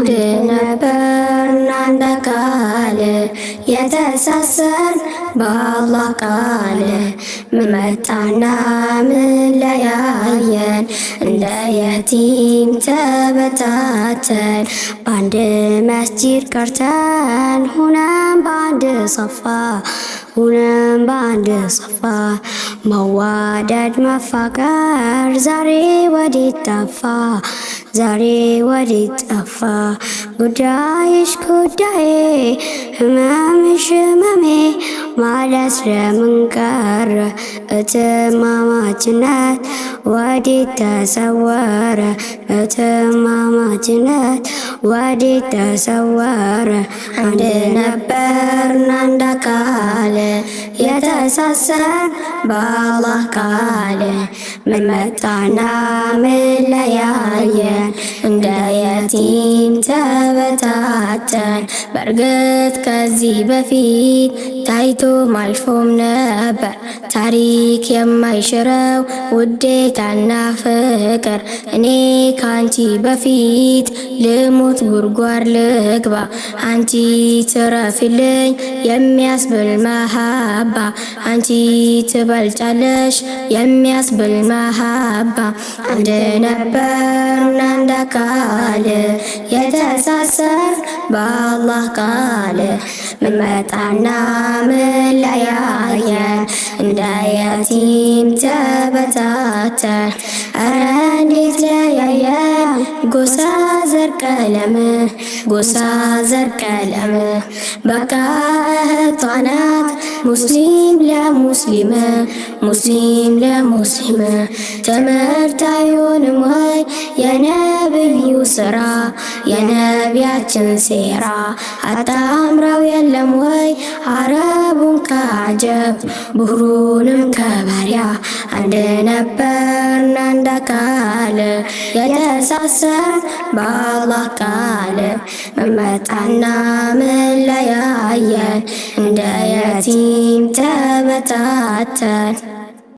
አንድ ነበርን አንድ አካል የተሳሰርን በአላህ ቃል ምን መጣና ምን ለያየን እንደ የቲም ተበታተን በአንድ መስጂድ ቀርተን ሁነን በአንድ ሰፋ ሁነን በአንድ ሰፋ መዋደድ መፋቀር ዛሬ ወዴት ጠፋ ዛሬ ወዴት ጠፋ ጉዳይሽ ጉዳዬ ህመምሽ ህመሜ ማለት ለምን ቀረ እትማማችነት ወዴት ተሰወረ እትማማችነት ወዴት ተሰወረ አንድ ነበርን አንድ አካል የተሳሰርን በአላህ ቃል ምን መጣና ምን ለያየን እንደ የቲም ተበታተን በእርግጥ ከዚህ በፊት ታይቶም አልፎም ነበር ታሪክ የማይሽረው ውዴታና ፍቅር እኔ ካንቺ በፊት ልሙት ጉድጓድ ልግባ አንቺ ትረፊልኝ የሚያስብል መሃባ አንቺ ትበልጫለሽ የሚያስብል መሃባ አንድ ነበርን አንድ አካል የተሳሰርን በአላህ ቃል ምን መጣና ምን ለያየን እንደ የቲም ተበታተን ኧረ እንዴት ለያየን ጎሳ ዘር ቀለም ጎሳ ዘር ቀለም በቃ እህቷ ናት ሙስሊም ለሙስሊም ሙስሊም ለሙስሊም ትምህርት አይሆንም ወይ የነብዩ ስራ የነቢያችን ሴራ አጣምረው የለም ወይ አረቡን ከአጀብ ብሁሩንም ከበሪያ አንድ ነበርን አንድ አካል የተሳሰርን በአላህ ቃል ምን መጣና ምን ለያየን እንደ የቲም ተበታተን